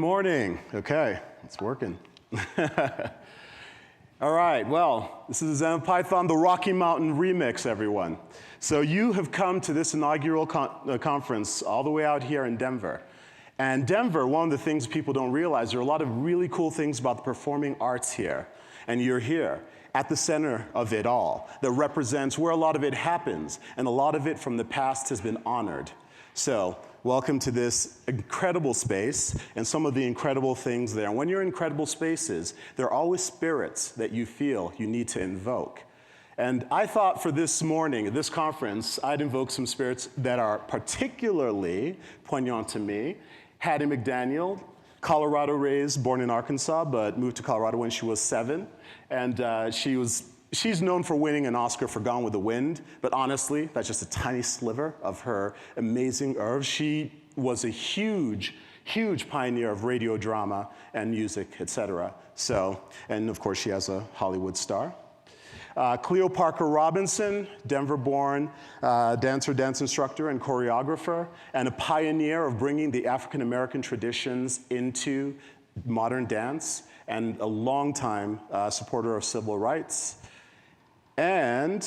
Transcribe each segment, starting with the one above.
morning. Okay, it's working. All right, well, this is Zen Python, the Rocky Mountain remix, everyone. So you have come to this inaugural conference all the way out here in Denver. And Denver, one of the things people don't realize, there are a lot of really cool things about the performing arts here. And you're here at the center of it all that represents where a lot of it happens. And a lot of it from the past has been honored. So welcome to this incredible space and some of the incredible things there. And when you're in incredible spaces, there are always spirits that you feel you need to invoke. And I thought for this morning, at this conference, I'd invoke some spirits that are particularly poignant to me. Hattie McDaniel, Colorado raised, born in Arkansas, but moved to Colorado when she was 7. And she's known for winning an Oscar for Gone with the Wind, but honestly, that's just a tiny sliver of her amazing oeuvre. She was a huge, huge pioneer of radio drama and music, etc. So, and of course, she has a Hollywood star. Cleo Parker Robinson, Denver-born dancer, dance instructor, and choreographer, and a pioneer of bringing the African-American traditions into modern dance, and a longtime supporter of civil rights. And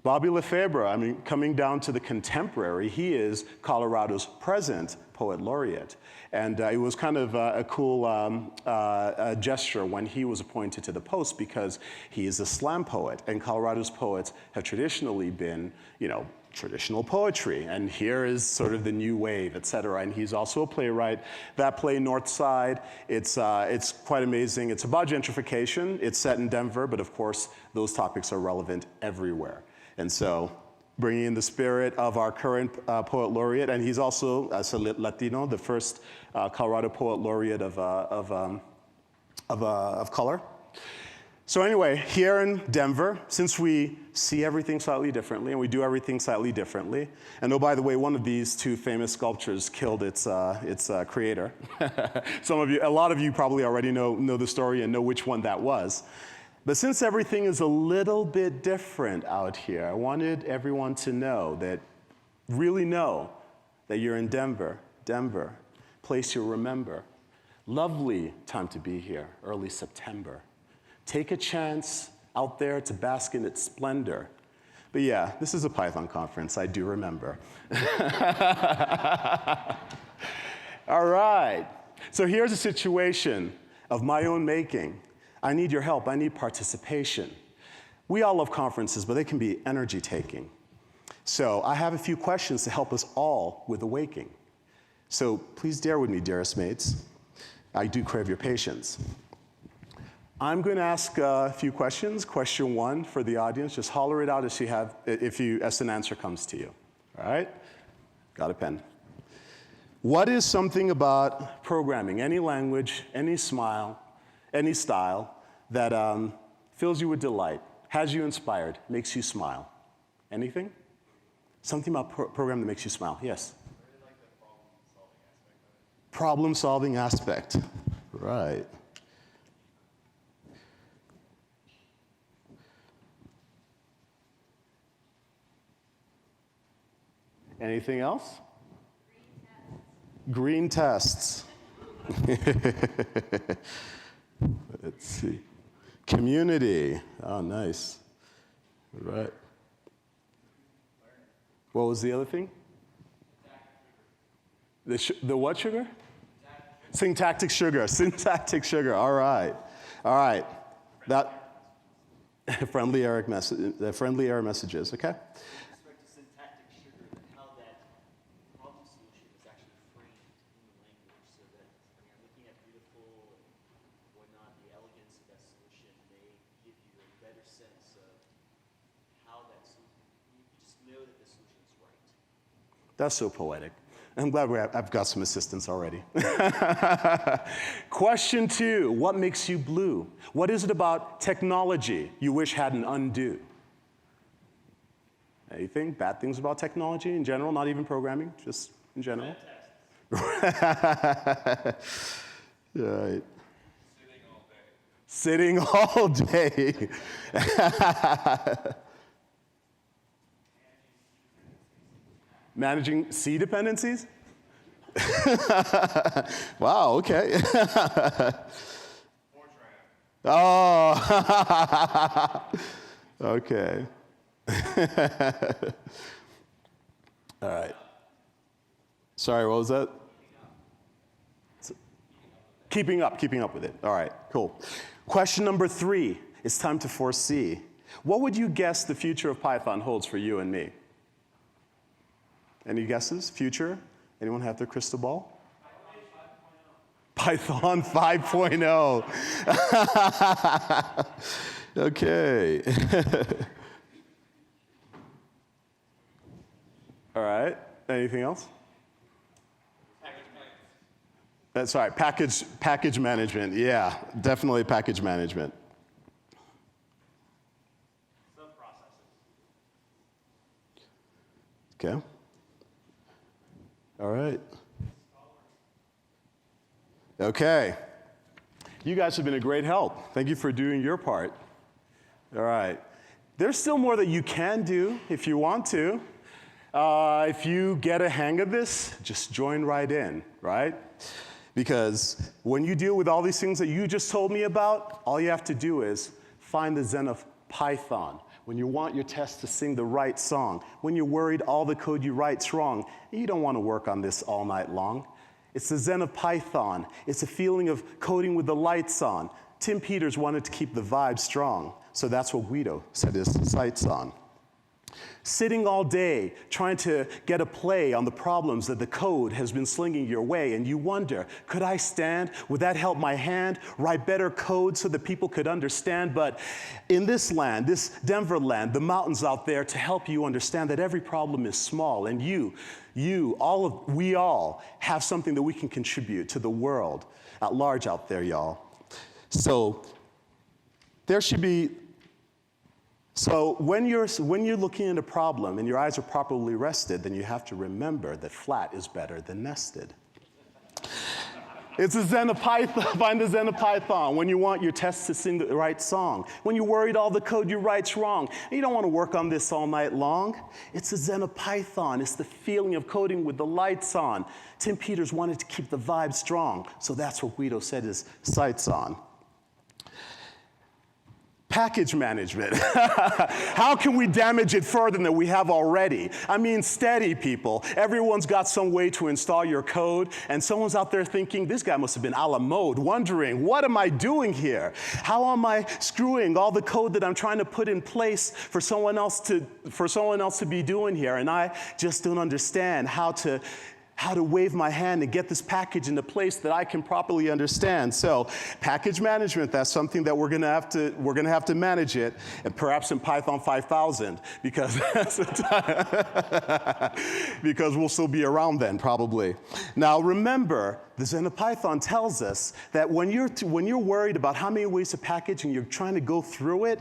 Bobby Lefebvre, I mean, coming down to the contemporary, he is Colorado's present poet laureate. And it was kind of a cool gesture when he was appointed to the post because he is a slam poet, and Colorado's poets have traditionally been, you know, traditional poetry, and here is sort of the new wave, et cetera. And he's also a playwright. That play, North Side, it's quite amazing. It's about gentrification. It's set in Denver, but of course, those topics are relevant everywhere. And so, bringing in the spirit of our current poet laureate, and he's also, as a Latino, the first Colorado poet laureate of color. So anyway, here in Denver, since we see everything slightly differently and we do everything slightly differently, and oh, by the way, one of these two famous sculptures killed its creator. A lot of you probably already know the story and know which one that was. But since everything is a little bit different out here, I wanted everyone to know that you're in Denver, place you'll remember. Lovely time to be here, early September. Take a chance out there to bask in its splendor. But yeah, this is a Python conference, I do remember. All right, so here's a situation of my own making. I need your help, I need participation. We all love conferences, but they can be energy-taking. So I have a few questions to help us all with the waking. So please dare with me, dearest mates. I do crave your patience. I'm going to ask a few questions. Question 1 for the audience. Just holler it out as an answer comes to you. All right? Got a pen. What is something about programming, any language, any smile, any style, that fills you with delight, has you inspired, makes you smile? Anything? Something about programming that makes you smile. Yes? I really like the problem-solving aspect of it. Problem-solving aspect. Right. Anything else? Green tests. Let's see. Community. Oh, nice. All right. What was the other thing? The what sugar? Syntactic sugar. Syntactic sugar. All right. All right. That friendly error messages. Okay. That's so poetic. I'm glad I've got some assistance already. Question 2, what makes you blue? What is it about technology you wish had an undo? Anything? Bad things about technology in general, not even programming, just in general? Right. Sitting all day. Managing C dependencies? Wow, okay. Oh, okay. All right. Sorry, what was that? Keeping up with it. All right, cool. Question number 3. It's time to foresee. What would you guess the future of Python holds for you and me? Any guesses? Future? Anyone have their crystal ball? Python 5.0. Okay. All right. Anything else? That's right. Package management. Yeah, definitely package management. Okay. All right. Okay. You guys have been a great help. Thank you for doing your part. All right. There's still more that you can do if you want to. If you get a hang of this, just join right in, right? Because when you deal with all these things that you just told me about, all you have to do is find the Zen of Python. When you want your test to sing the right song, when you're worried all the code you write's wrong, you don't want to work on this all night long. It's the Zen of Python. It's a feeling of coding with the lights on. Tim Peters wanted to keep the vibe strong, so that's what Guido set his sights on. Sitting all day trying to get a play on the problems that the code has been slinging your way, and you wonder, could I stand? Would that help my hand? Write better code so that people could understand? But in this land, this Denver land, the mountains out there to help you understand that every problem is small, and we all have something that we can contribute to the world at large out there, y'all. So when you're looking at a problem and your eyes are properly rested, then you have to remember that flat is better than nested. It's a Zen of Python. Find the Zen of Python when you want your test to sing the right song. When you're worried all the code you write's wrong, and you don't want to work on this all night long. It's a Zen of Python. It's the feeling of coding with the lights on. Tim Peters wanted to keep the vibe strong, so that's what Guido set his sights on. Package management. How can we damage it further than we have already? I mean, steady, people. Everyone's got some way to install your code, and someone's out there thinking, this guy must have been a la mode, wondering, what am I doing here? How am I screwing all the code that I'm trying to put in place for someone else to be doing here? And I just don't understand how to wave my hand and get this package into place that I can properly understand. So package management, that's something that we're gonna have to manage it, and perhaps in Python 5000, because because we'll still be around then, probably. Now remember, the Zen of Python tells us that when you're worried about how many ways to package and you're trying to go through it,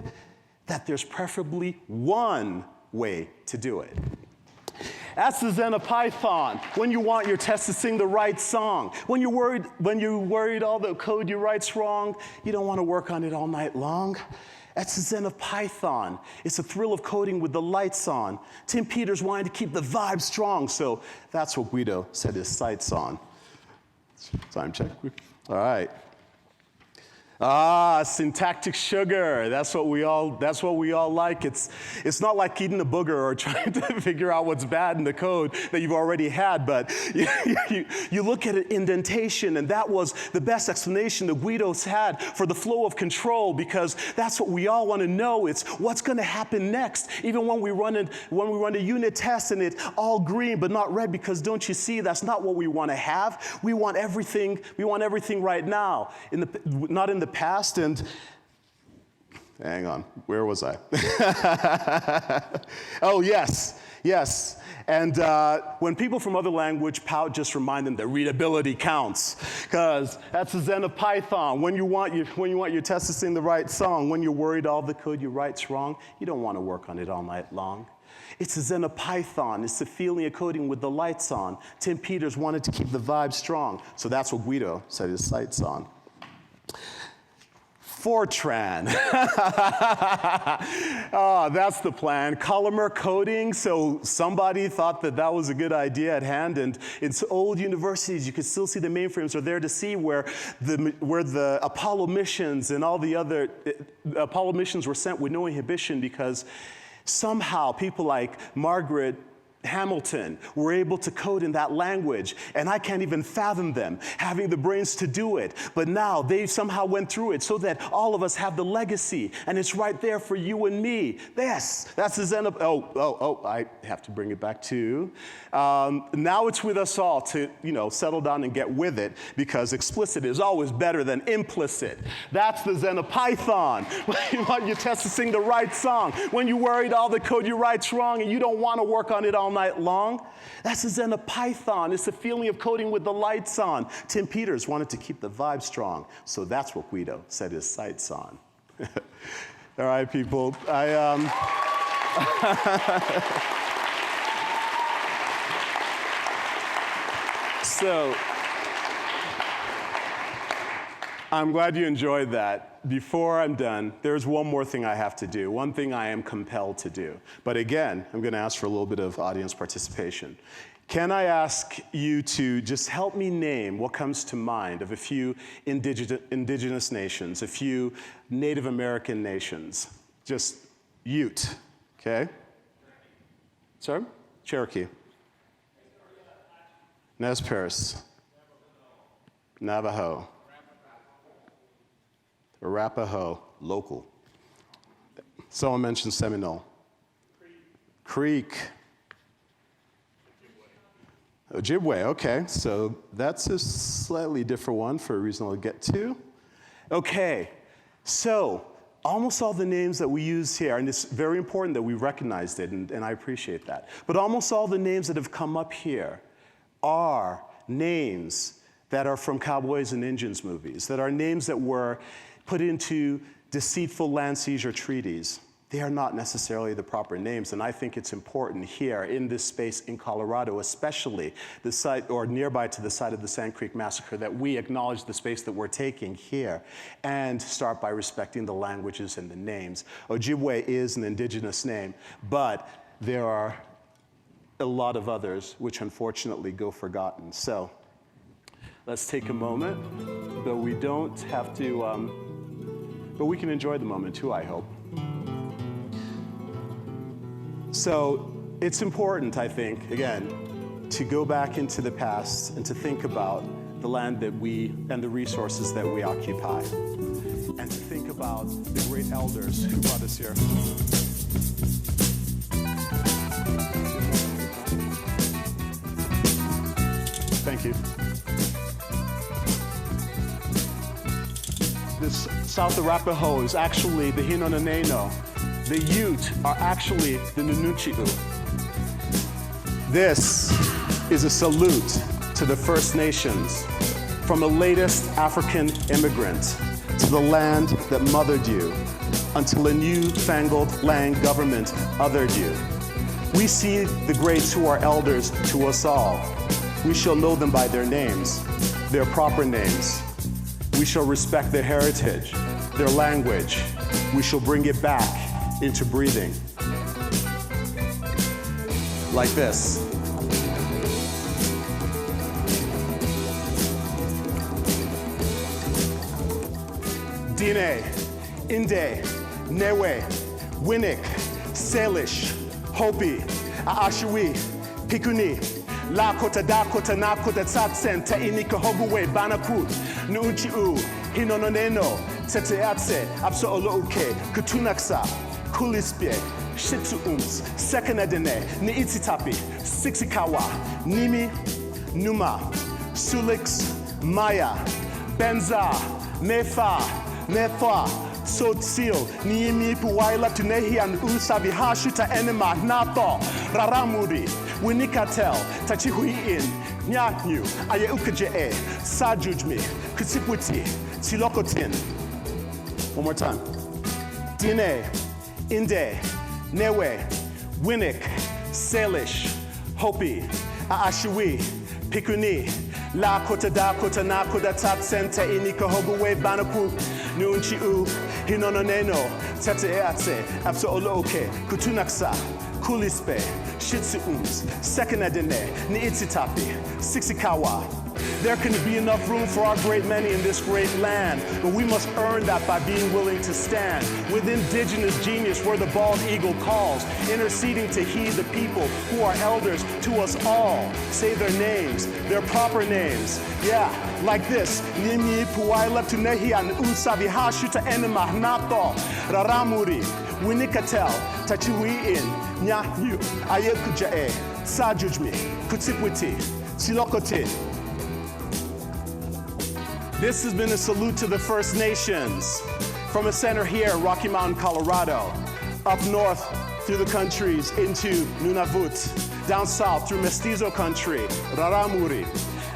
that there's preferably one way to do it. That's the Zen of Python. When you want your test to sing the right song. When you're worried all the code you write's wrong, you don't want to work on it all night long. That's the Zen of Python. It's a thrill of coding with the lights on. Tim Peters wanted to keep the vibe strong, so that's what Guido set his sights on. Time check. All right. Syntactic sugar. That's what we all like. It's not like eating a booger or trying to figure out what's bad in the code that you've already had, but you look at an indentation, and that was the best explanation that Guido's had for the flow of control, because that's what we all want to know. It's what's going to happen next, even when we run a unit test and it's all green but not red, because don't you see, that's not what we want to have. We want everything right now, not in the past. And hang on, where was I? Oh, yes. And when people from other language pout, just remind them that readability counts, because that's the Zen of Python. When you want your test to sing the right song, when you're worried all the code you write's wrong, you don't want to work on it all night long. It's the Zen of Python. It's the feeling of coding with the lights on. Tim Peters wanted to keep the vibe strong, so that's what Guido set his sights on. Fortran. That's the plan. Polymer coding. So somebody thought that that was a good idea at hand, and it's old universities. You can still see the mainframes are there to see where the Apollo missions and all the other Apollo missions were sent with no inhibition, because somehow people like Margaret Hamilton were able to code in that language, and I can't even fathom them having the brains to do it. But now they somehow went through it so that all of us have the legacy, and it's right there for you and me. Yes, that's the Zen of, I have to bring it back to. Now it's with us all to, settle down and get with it, because explicit is always better than implicit. That's the Zen of Python. You want your test to sing the right song. When you're worried all the code you write's wrong and you don't want to work on it all night long. That's the Zen of Python. It's the feeling of coding with the lights on. Tim Peters wanted to keep the vibe strong, so that's what Guido set his sights on. All right, people. So, I'm glad you enjoyed that. Before I'm done, there's one more thing I have to do, one thing I am compelled to do. But again, I'm going to ask for a little bit of audience participation. Can I ask you to just help me name what comes to mind of a few indigenous nations, a few Native American nations? Just Ute, okay? Sorry? Cherokee. Nez Perce. Navajo. Arapaho, local. Someone mentioned Seminole. Creek. Ojibwe, okay. So that's a slightly different one for a reason I'll get to. Okay, so almost all the names that we use here, and it's very important that we recognized it, and I appreciate that, but almost all the names that have come up here are names that are from cowboys and Indians movies, that are names that were put into deceitful land seizure treaties. They are not necessarily the proper names, and I think it's important here in this space in Colorado, especially the site or nearby to the site of the Sand Creek Massacre, that we acknowledge the space that we're taking here and start by respecting the languages and the names. Ojibwe is an indigenous name, but there are a lot of others which unfortunately go forgotten. So let's take a moment, but we don't have to, but we can enjoy the moment too, I hope. So it's important, I think, again, to go back into the past and to think about the land that we, and the resources that we occupy, and to think about the great elders who brought us here. Thank you. This South Arapaho is actually the Hinononeno. The Ute are actually the Nunuchi'u. This is a salute to the First Nations, from the latest African immigrant to the land that mothered you, until a newfangled land government othered you. We see the greats who are elders to us all. We shall know them by their names, their proper names. We shall respect their heritage, their language. We shall bring it back into breathing. Like this. Dine, Inde, Newe, Winnick, Salish, Hopi, Aashiwi, Pikuni, La Kota Da Kota Na Kota Tsatsen, Ta'inika Hoguwe, Banakut, Nuuchi'u, Hinononeno, Teteatse, Apso Olouke, Kutunaksa, Kulispie, Shitsuums, Sekanadene, Niitsitapi, Sixikawa, Nimi, Numa, Sulix, Maya, Benza, Nefa, Nefa, Sotsil, Niimi Puwaila Tunehian Usabi Hashuta Enema, Nato, Raramuri, Winikatel, Tachihuiin, Nyaknu, Ayeukaje, Sajujmi, Kusiputi, Silokotin. One more time. Dine, Inde, Newe, Winnick, Salish, Hopi, Aashiwi, Pikuni, La kota da kota na kota tat sente inika hobuwe banaku nunchi u hinononeno tete eatse apso oloke kutunaksa kulispe shitsuums sekanadene ni itsitapi sixikawa. There can be enough room for our great many in this great land, but we must earn that by being willing to stand. With indigenous genius where the bald eagle calls, interceding to heed the people who are elders to us all. Say their names, their proper names. Yeah, like this. Nimi puwaila tunehian usaviha shuta enema nato raramuri winikatel tachiwiin nya yu ayekujae sajujmi kutipwiti silokote. This has been a salute to the First Nations from a center here, Rocky Mountain, Colorado, up north through the countries into Nunavut, down south through Mestizo country, Raramuri,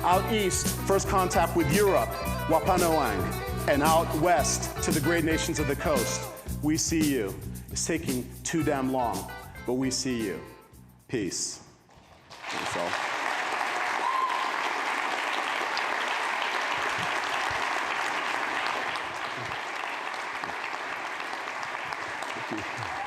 out east, first contact with Europe, Wapanawang, and out west to the great nations of the coast. We see you. It's taking too damn long, but we see you. Peace. That's all. Thank you.